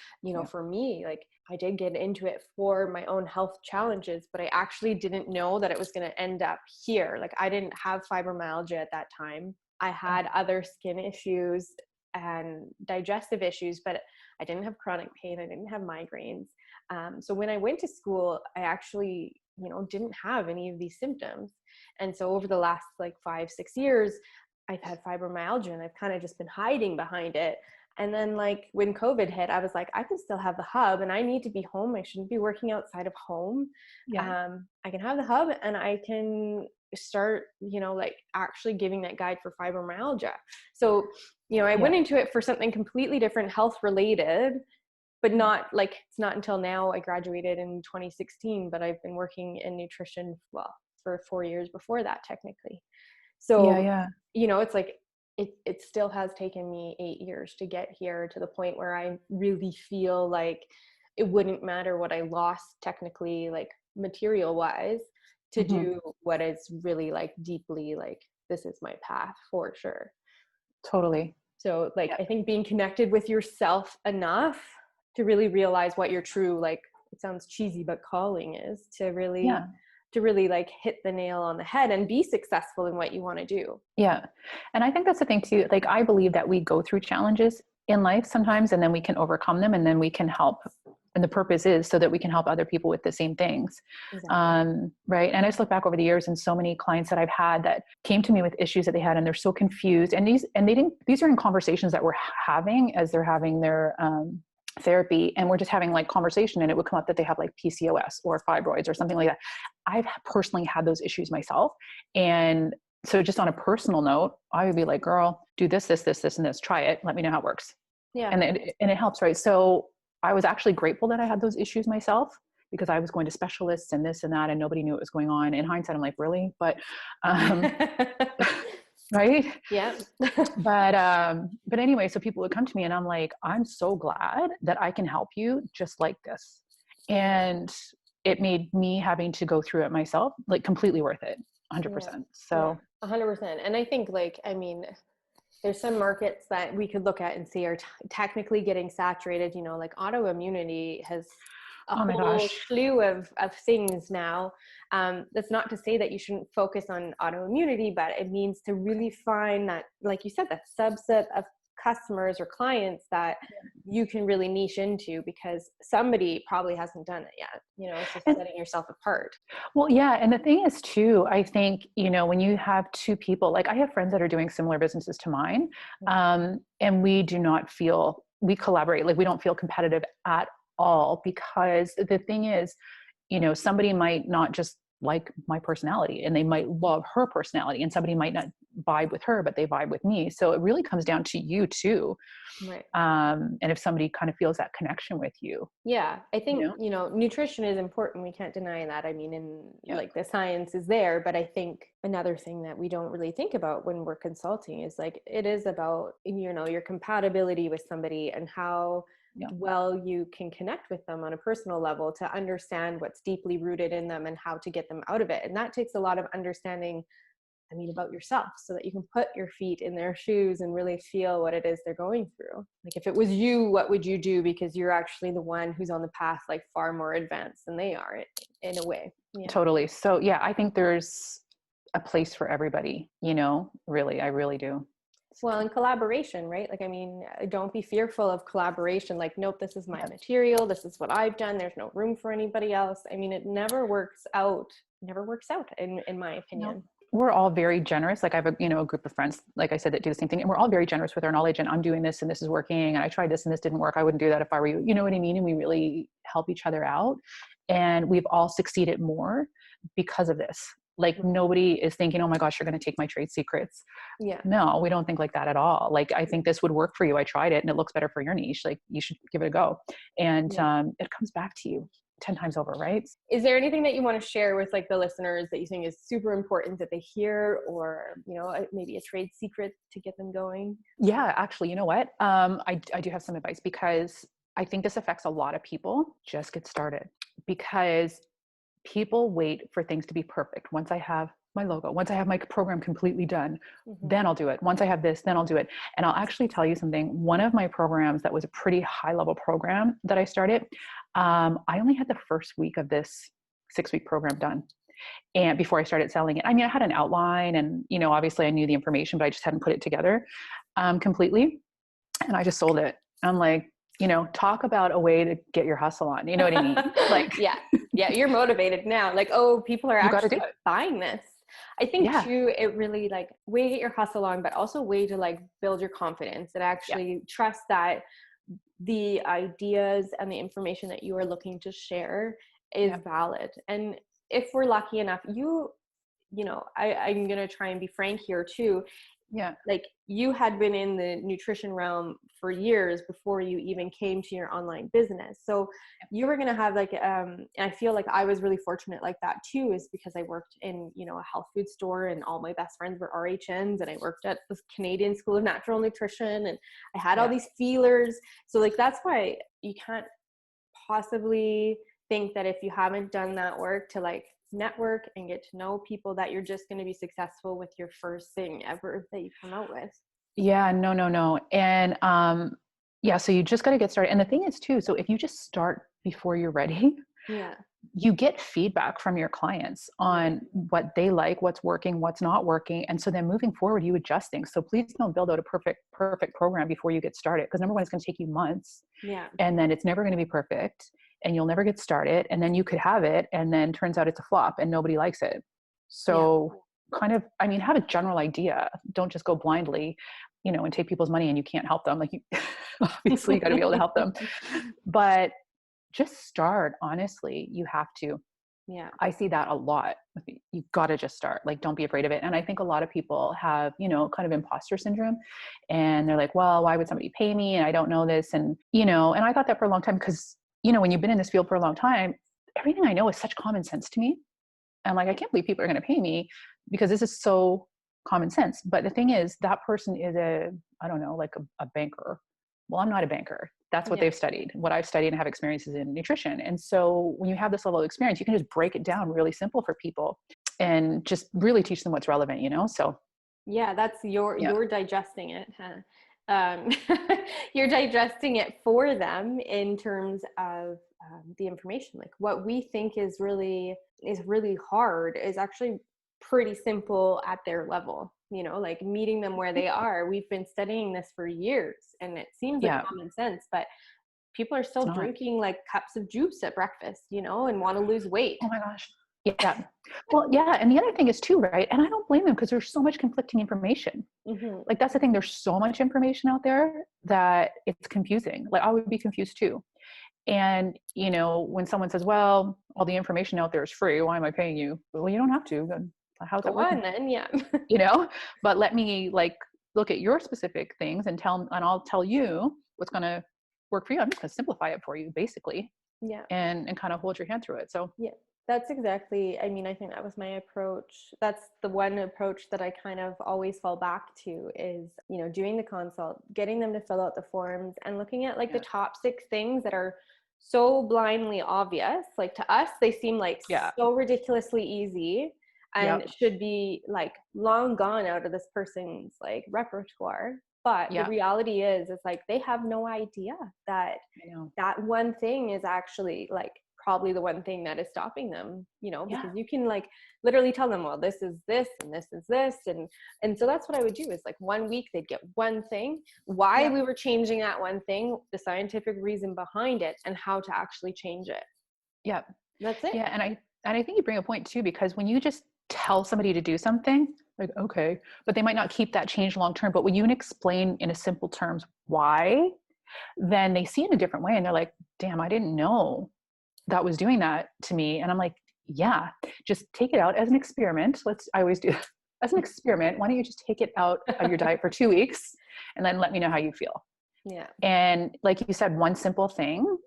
for me, like I did get into it for my own health challenges, but I actually didn't know that it was going to end up here. Like I didn't have fibromyalgia at that time. I had other skin issues and digestive issues, but I didn't have chronic pain. I didn't have migraines. So when I went to school, I actually didn't have any of these symptoms. And so over the last 5-6 years, I've had fibromyalgia and I've kind of just been hiding behind it. And then when COVID hit, I was like, I can still have the hub and I need to be home. I shouldn't be working outside of home. Yeah. I can have the hub and I can start, actually giving that guide for fibromyalgia. So, I went into it for something completely different, health related, but not it's not until now. I graduated in 2016, but I've been working in nutrition, for 4 years before that, technically. So, it's it still has taken me 8 years to get here to the point where I really feel like it wouldn't matter what I lost technically, material wise, to do what is really deeply, this is my path for sure. Totally. So I think being connected with yourself enough to really realize what your true, it sounds cheesy, but calling is to really hit the nail on the head and be successful in what you want to do. Yeah. And I think that's the thing too. I believe that we go through challenges in life sometimes, and then we can overcome them and then we can help. And the purpose is so that we can help other people with the same things. Exactly. Right. And I just look back over the years and so many clients that I've had that came to me with issues that they had, and they're so confused. And these are in conversations that we're having as they're having their, therapy, and we're just having conversation, and it would come up that they have PCOS or fibroids or something like that. I've personally had those issues myself. And so just on a personal note, I would be like, girl, do this, and this, try it. Let me know how it works. Yeah. And it helps. Right. So I was actually grateful that I had those issues myself, because I was going to specialists and this and that, and nobody knew what was going on. In hindsight, I'm like, really? But, right. Yeah. But anyway, so people would come to me and I'm like, I'm so glad that I can help you just like this. And it made me having to go through it myself, completely worth it. 100%. Yeah. So 100%. And I think there's some markets that we could look at and see are technically getting saturated, autoimmunity has a whole slew of things now. That's not to say that you shouldn't focus on autoimmunity, but it means to really find that, like you said, that subset of customers or clients that you can really niche into, because somebody probably hasn't done it yet. It's just setting yourself apart. Well, yeah. And the thing is too, I think, when you have two people, like I have friends that are doing similar businesses to mine, and we collaborate, like we don't feel competitive at all, because the thing is, somebody might not just like my personality and they might love her personality, and somebody might not vibe with her, but they vibe with me. So it really comes down to you too. Right. And if somebody kind of feels that connection with you. Yeah. I think, nutrition is important. We can't deny that. I mean, like the science is there, but I think another thing that we don't really think about when we're consulting is like, it is about, your compatibility with somebody and how well you can connect with them on a personal level to understand what's deeply rooted in them and how to get them out of it. And that takes a lot of understanding, about yourself, so that you can put your feet in their shoes and really feel what it is they're going through. Like if it was you, what would you do? Because you're actually the one who's on the path, like far more advanced than they are in a way. Yeah. Totally. So yeah, I think there's a place for everybody, really, I really do. Well, in collaboration, right? Like, don't be fearful of collaboration. Like, nope, this is my material. This is what I've done. There's no room for anybody else. It never works out. In my opinion. No. We're all very generous. Like I have a group of friends, like I said, that do the same thing. And we're all very generous with our knowledge, and I'm doing this and this is working, and I tried this and this didn't work. I wouldn't do that if I were you. You know what I mean? And we really help each other out. And we've all succeeded more because of this. Like nobody is thinking, oh my gosh, you're going to take my trade secrets. Yeah. No, we don't think like that at all. Like, I think this would work for you. I tried it and it looks better for your niche. Like you should give it a go. And it comes back to you 10 times over, right? Is there anything that you want to share with like the listeners that you think is super important that they hear, or, maybe a trade secret to get them going? Yeah, actually, you know what? I do have some advice, because I think this affects a lot of people. Just get started, because people wait for things to be perfect. Once I have my logo, once I have my program completely done, then I'll do it. Once I have this, then I'll do it. And I'll actually tell you something. One of my programs that was a pretty high level program that I started, I only had the first week of this 6-week program done. And before I started selling it, I had an outline and, obviously I knew the information, but I just hadn't put it together completely. And I just sold it. I'm like, talk about a way to get your hustle on. You know what I mean? Like, yeah, you're motivated now. Like, oh, people are actually buying this. I think too, it really like way to get your hustle on, but also way to like build your confidence and actually trust that the ideas and the information that you are looking to share is valid. And if we're lucky enough, I'm going to try and be frank here too. Yeah. Like you had been in the nutrition realm for years before you even came to your online business. So you were going to have like, and I feel like I was really fortunate like that too, is because I worked in, a health food store and all my best friends were RHNs, and I worked at the Canadian School of Natural Nutrition, and I had all these feelers. So like, that's why you can't possibly think that if you haven't done that work to like network and get to know people, that you're just going to be successful with your first thing ever that you come out with. Yeah, no. And, so you just got to get started. And the thing is too, so if you just start before you're ready, you get feedback from your clients on what they like, what's working, what's not working. And so then moving forward, you adjust things. So please don't build out a perfect program before you get started. Because number one, it's going to take you months. Yeah. And then it's never going to be perfect, and you'll never get started. And then you could have it, and then turns out it's a flop and nobody likes it. So kind of, have a general idea. Don't just go blindly, and take people's money and you can't help them. Like obviously you got to be able to help them, but just start. Honestly, you have to. Yeah. I see that a lot. You got to just start. Like, don't be afraid of it. And I think a lot of people have, kind of imposter syndrome, and they're like, well, why would somebody pay me? And I don't know this. And, and I thought that for a long time, because, when you've been in this field for a long time, everything I know is such common sense to me. And like, I can't believe people are going to pay me because this is so common sense. But the thing is, that person is like a banker. Well, I'm not a banker. That's what they've studied. What I've studied and have experiences in nutrition. And so when you have this level of experience, you can just break it down really simple for people and just really teach them what's relevant, So. Yeah, that's you're digesting it. You're digesting it for them in terms of the information. Like what we think is really hard is actually pretty simple at their level. like meeting them where they are. We've been studying this for years and it seems like common sense, but people are still drinking like cups of juice at breakfast, and want to lose weight. Oh my gosh. Yeah. Well, yeah. And the other thing is too, right? And I don't blame them because there's so much conflicting information. Mm-hmm. Like that's the thing. There's so much information out there that it's confusing. Like I would be confused too. And, when someone says, well, all the information out there is free, why am I paying you? Well, you don't have to. Then how's that working? Then, yeah. But let me look at your specific things and I'll tell you what's going to work for you. I'm just going to simplify it for you basically. Yeah. And kind of hold your hand through it. So yeah, that's exactly, I think that was my approach. That's the one approach that I kind of always fall back to is, doing the consult, getting them to fill out the forms and looking at the top 6 things that are so blindly obvious. Like to us, they seem like so ridiculously easy and should be long gone out of this person's repertoire. But the reality is, it's they have no idea that that one thing is actually probably the one thing that is stopping them, because you can literally tell them, well, this is this and this is this. And so that's what I would do is 1 week they'd get one thing, why we were changing that one thing, the scientific reason behind it, and how to actually change it. Yeah. That's it. Yeah. And I think you bring a point too, because when you just tell somebody to do something, okay, but they might not keep that change long-term. But when you explain in a simple terms why, then they see it in a different way. And they're like, damn, I didn't know that was doing that to me. And I'm like, yeah, just take it out as an experiment. I always do as an experiment. Why don't you just take it out of your diet for 2 weeks and then let me know how you feel? Yeah. And like you said, one simple thing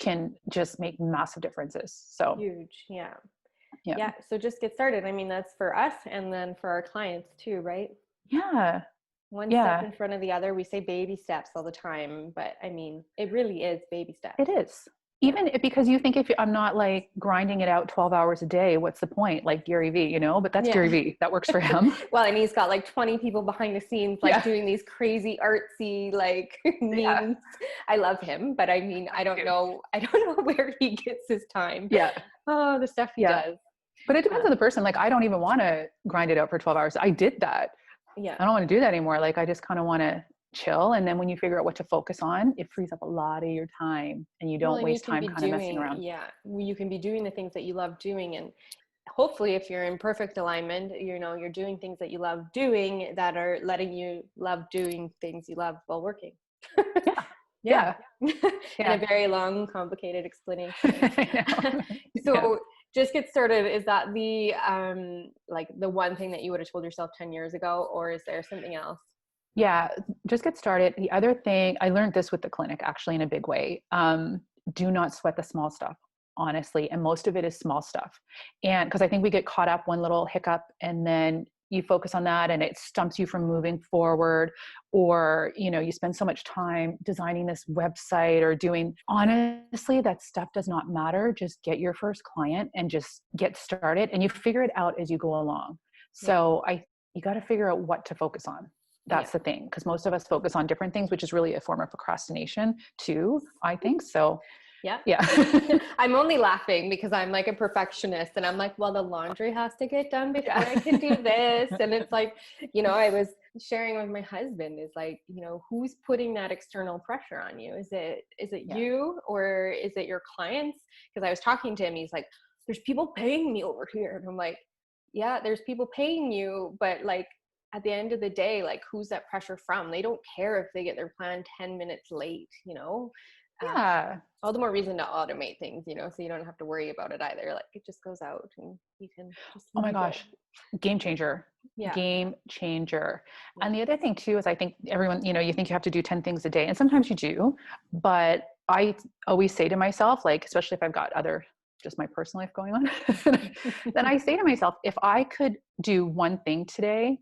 can just make massive differences. So huge. Yeah. Yeah. So just get started. That's for us and then for our clients too, right? Yeah. One step in front of the other. We say baby steps all the time, but it really is baby steps. It is. Even because you think if I'm not grinding it out 12 hours a day, what's the point? Like Gary Vee, but that's Gary Vee. That works for him. Well, and he's got 20 people behind the scenes, doing these crazy artsy, memes. I love him, but I don't know where he gets his time. Yeah. Oh, the stuff he does. But it depends on the person. I don't even want to grind it out for 12 hours. I did that. Yeah. I don't want to do that anymore. I just kind of want to chill. And then when you figure out what to focus on, it frees up a lot of your time and you don't waste time kind of messing around. Yeah. You can be doing the things that you love doing. And hopefully if you're in perfect alignment, you're doing things that you love doing that are letting you love doing things you love while working. Yeah. In a very long, complicated explanation. So just get started. Is that the the one thing that you would have told yourself 10 years ago, or is there something else? Yeah, just get started. The other thing, I learned this with the clinic actually in a big way. Do not sweat the small stuff, honestly. And most of it is small stuff. And because I think we get caught up one little hiccup and then you focus on that and it stumps you from moving forward, or, you spend so much time designing this website or honestly, that stuff does not matter. Just get your first client and just get started and you figure it out as you go along. So you got to figure out what to focus on. That's the thing. Because most of us focus on different things, which is really a form of procrastination too, I think. So yeah. I'm only laughing because I'm a perfectionist and I'm well, the laundry has to get done before I can do this. And it's I was sharing with my husband is who's putting that external pressure on you? Is it you or is it your clients? Because I was talking to him, he's like, there's people paying me over here. And I'm like, yeah, there's people paying you, but at the end of the day, who's that pressure from? They don't care if they get their plan 10 minutes late, all the more reason to automate things, so you don't have to worry about it either. It just goes out and you can just oh my gosh, game changer. Game changer. And the other thing too is I think everyone, you think you have to do 10 things a day, and sometimes you do, but I always say to myself, especially if I've got just my personal life going on, then I say to myself, if I could do one thing today,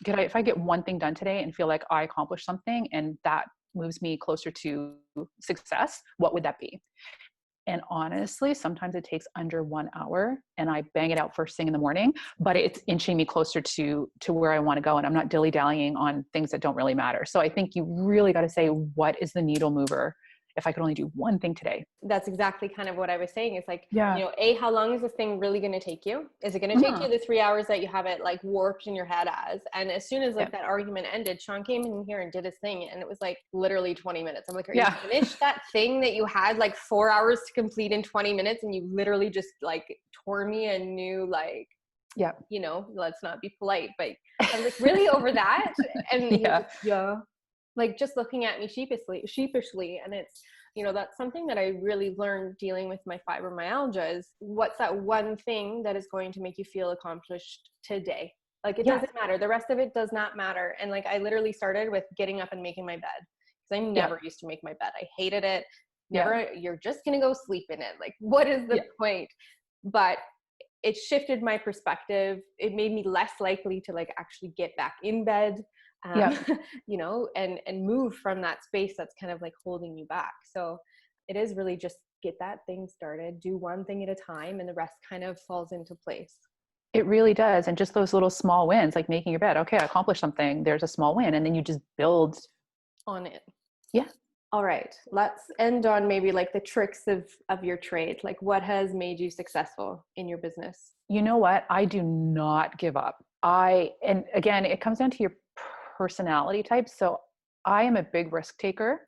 if I get one thing done today and feel like I accomplished something and that moves me closer to success, what would that be? And honestly, sometimes it takes under 1 hour and I bang it out first thing in the morning, but it's inching me closer to where I want to go. And I'm not dilly-dallying on things that don't really matter. So I think you really got to say, what is the needle mover if I could only do one thing today. That's exactly kind of what I was saying. It's like, Yeah. you know, how long is this thing really going to take you? Is it going to take you the 3 hours that you have it like warped in your head as? And as soon as like that argument ended, Sean came in here and did his thing, and it was like literally 20 minutes. I'm like, are you finished that thing that you had like 4 hours to complete in 20 minutes? And you literally just like tore me a new, like, you know, let's not be polite, but I was like, really, over that? And he was like, like just looking at me sheepishly. And it's, you know, that's something that I really learned dealing with my fibromyalgia is what's that one thing that is going to make you feel accomplished today? Like, it doesn't matter. The rest of it does not matter. And like, I literally started with getting up and making my bed, because I never used to make my bed. I hated it. Never, you're just going to go sleep in it. Like, what is the point? But it shifted my perspective. It made me less likely to like actually get back in bed, you know, and move from that space that's kind of like holding you back. So it is really just get that thing started, do one thing at a time, and the rest kind of falls into place. It really does. And just those little small wins, like making your bed. Okay, I accomplished something. There's a small win. And then you just build on it. Yeah. All right. Let's end on maybe like the tricks of your trade. Like, what has made you successful in your business? You know what? I do not give up. And again, it comes down to your personality type. So I am a big risk taker.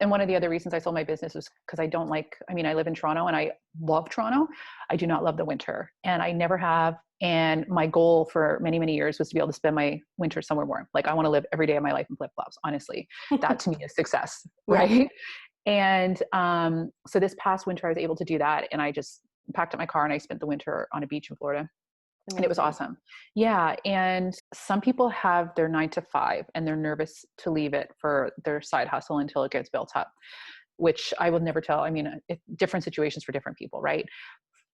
And one of the other reasons I sold my business was because I live in Toronto and I love Toronto. I do not love the winter, and I never have. And my goal for many, many years was to be able to spend my winter somewhere warm. Like, I want to live every day of my life in flip-flops. Honestly, that to me is success. Right. And so this past winter I was able to do that. And I just packed up my car and I spent the winter on a beach in Florida. And it was awesome. Yeah. And some people have their 9 to 5 and they're nervous to leave it for their side hustle until it gets built up, which I will never tell. I mean, different situations for different people, right?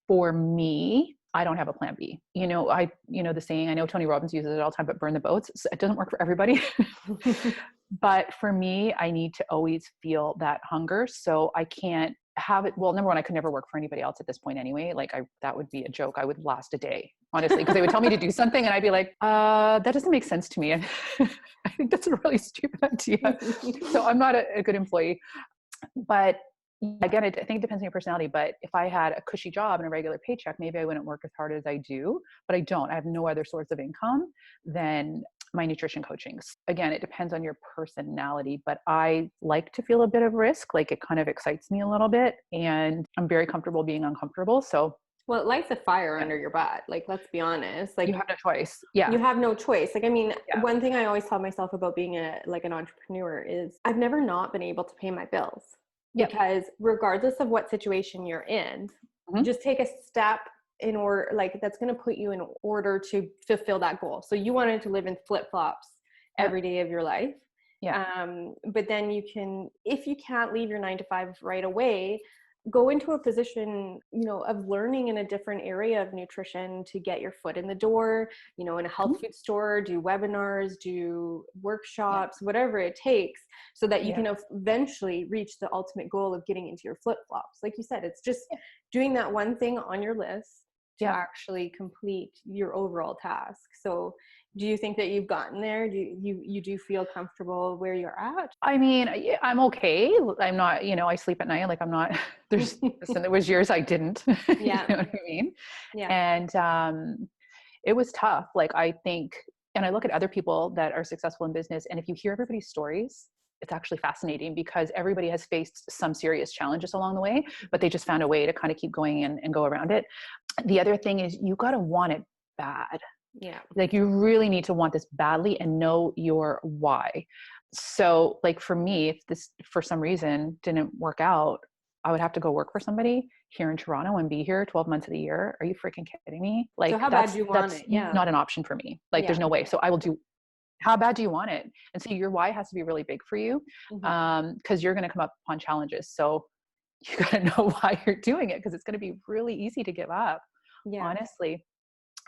For me, I don't have a plan B. You know, the saying, I know Tony Robbins uses it all the time, but burn the boats. So it doesn't work for everybody. But for me, I need to always feel that hunger. So I can't have it. Well, number one, I could never work for anybody else at this point anyway. Like, that would be a joke. I would last a day, honestly, because they would tell me to do something and I'd be like, that doesn't make sense to me. And I think that's a really stupid idea. So I'm not a good employee. But again, I think it depends on your personality. But if I had a cushy job and a regular paycheck, maybe I wouldn't work as hard as I do, but I don't. I have no other source of income than my nutrition coaching. Again, it depends on your personality, but I like to feel a bit of risk. Like, it kind of excites me a little bit, and I'm very comfortable being uncomfortable. So, well, it lights a fire under your butt. Like, let's be honest. Like, you have no choice. Yeah. You have no choice. Like, I mean, one thing I always tell myself about being an entrepreneur is I've never not been able to pay my bills. Because regardless of what situation you're in, just take a step in order, like, that's going to put you in order to fulfill that goal. So you wanted to live in flip-flops every day of your life. But then you can, if you can't leave your 9 to 5 right away, go into a position, of learning in a different area of nutrition to get your foot in the door, in a health food store, do webinars, do workshops, whatever it takes, so that you can eventually reach the ultimate goal of getting into your flip-flops. Like you said, it's just doing that one thing on your list to actually complete your overall task. So do you think that you've gotten there? Do you do feel comfortable where you're at? I mean, I'm okay. I'm not, I sleep at night. Like, I'm not, listen, there was years I didn't, you know what I mean? Yeah. And it was tough. Like, I think, and I look at other people that are successful in business, and if you hear everybody's stories, it's actually fascinating, because everybody has faced some serious challenges along the way, but they just found a way to kind of keep going and go around it. The other thing is, you got to want it bad. Yeah. Like, you really need to want this badly and know your why. So, like, for me, if this for some reason didn't work out, I would have to go work for somebody here in Toronto and be here 12 months of the year. Are you freaking kidding me? Like, so how bad do you want it? Yeah. Not an option for me. Like, there's no way. So I will do. How bad do you want it? And so your why has to be really big for you, because you're going to come up upon challenges. So you got to know why you're doing it, because it's going to be really easy to give up. Honestly.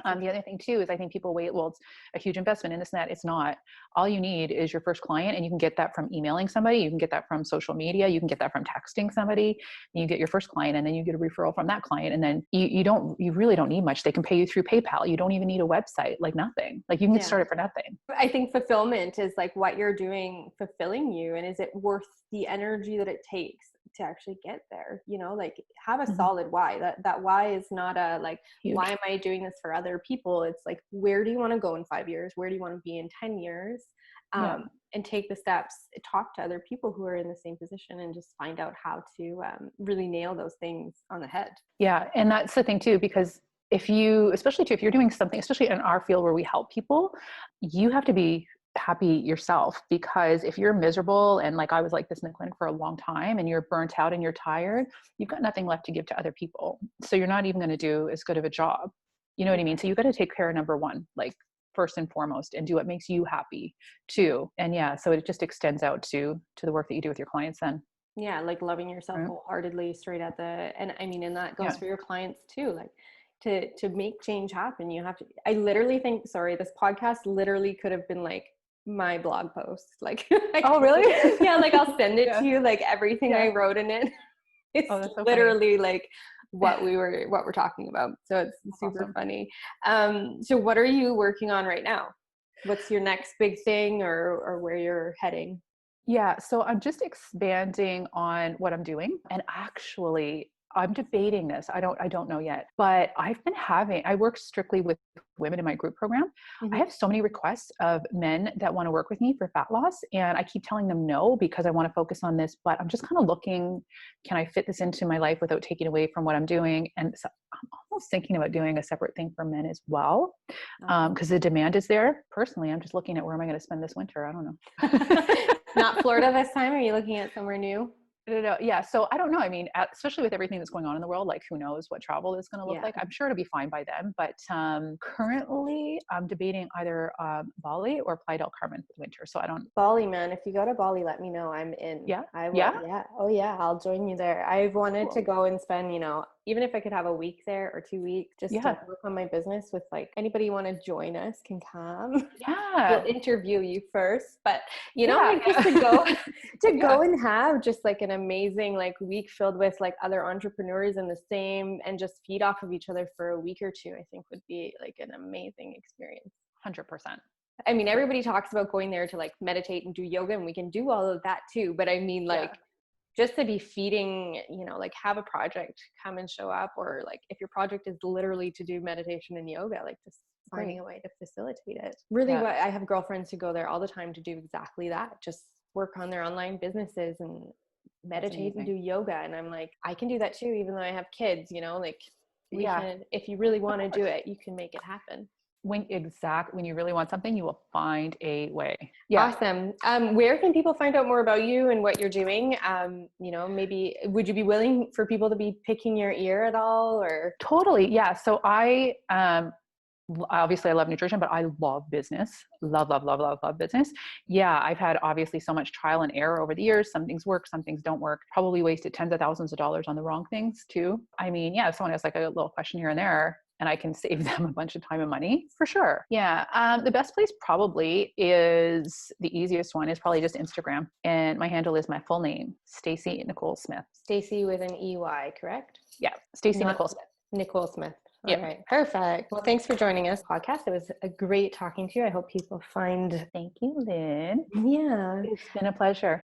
The other thing too is I think people wait, well, it's a huge investment in this and that. It's not. All you need is your first client, and you can get that from emailing somebody. You can get that from social media. You can get that from texting somebody. And you get your first client, and then you get a referral from that client. And then you really don't need much. They can pay you through PayPal. You don't even need a website, like nothing. Like you can get started for nothing. I think fulfillment is like what you're doing fulfilling you. And is it worth the energy that it takes to actually get there? You know, like have a solid why. That why is not a like, huge. Why am I doing this for other people? It's like, where do you want to go in 5 years? Where do you want to be in 10 years? And take the steps, talk to other people who are in the same position, and just find out how to really nail those things on the head. Yeah. And that's the thing too, because especially if you're doing something, especially in our field where we help people, you have to be happy yourself, because if you're miserable, and like I was like this in the clinic for a long time, and you're burnt out and you're tired, you've got nothing left to give to other people. So you're not even going to do as good of a job. You know what I mean? So you've got to take care of number one, like first and foremost, and do what makes you happy too. And so it just extends out to the work that you do with your clients then. Yeah. Like loving yourself wholeheartedly straight at and I mean, and that goes for your clients too. Like to make change happen, you have to, I literally think, this podcast literally could have been like my blog post. Like, oh really? Yeah. Like I'll send it to you, like everything I wrote in it. It's so literally funny. Like what we're talking about. So it's super funny. So what are you working on right now? What's your next big thing, or where you're heading? Yeah. So I'm just expanding on what I'm doing. And actually, I'm debating this. I don't know yet, but I work strictly with women in my group program. I have so many requests of men that want to work with me for fat loss. And I keep telling them no, because I want to focus on this, but I'm just kind of looking, can I fit this into my life without taking away from what I'm doing? And so I'm almost thinking about doing a separate thing for men as well. Because the demand is there. Personally, I'm just looking at where am I going to spend this winter? I don't know. Not Florida this time? Are you looking at somewhere new? No. Yeah. So I don't know. I mean, especially with everything that's going on in the world, like who knows what travel is going to look like. I'm sure it'll be fine by then. But currently I'm debating either Bali or Playa del Carmen for the winter. So I don't. Bali, man. If you go to Bali, let me know. I'm in. Yeah. I will. Yeah. Oh yeah. I'll join you there. I've wanted to go and spend, even if I could have a week there or 2 weeks, just to work on my business with like anybody want to join us can come. Yeah. We'll interview you first, but like just to go and have just like an amazing like week filled with like other entrepreneurs in the same, and just feed off of each other for a week or two, I think would be like an amazing experience. 100%. I mean, everybody talks about going there to like meditate and do yoga, and we can do all of that too. But I mean, like, just to be feeding, like have a project, come and show up, or like if your project is literally to do meditation and yoga, like just finding a way to facilitate it. Really, what I have girlfriends who go there all the time to do exactly that, just work on their online businesses and meditate and do yoga. And I'm like, I can do that too, even though I have kids, like we can, if you really want to do it, you can make it happen. When you really want something, you will find a way. Awesome. Where can people find out more about you and what you're doing? Maybe would you be willing for people to be picking your ear at all, or? Totally. Yeah. So obviously I love nutrition, but I love business. Love business. Yeah. I've had obviously so much trial and error over the years. Some things work, some things don't work. Probably wasted tens of thousands of dollars on the wrong things too. I mean, if someone has like a little question here and there, and I can save them a bunch of time and money, for sure. Yeah. The best place probably is, the easiest one is probably just Instagram. And my handle is my full name, Stacey Nicole Smith. Stacey with an EY, correct? Yeah. Stacey Nicole Smith. Nicole Smith. All right. Perfect. Well, thanks for joining us podcast. It was a great talking to you. I hope people find. Thank you, Lynn. Yeah. It's been a pleasure.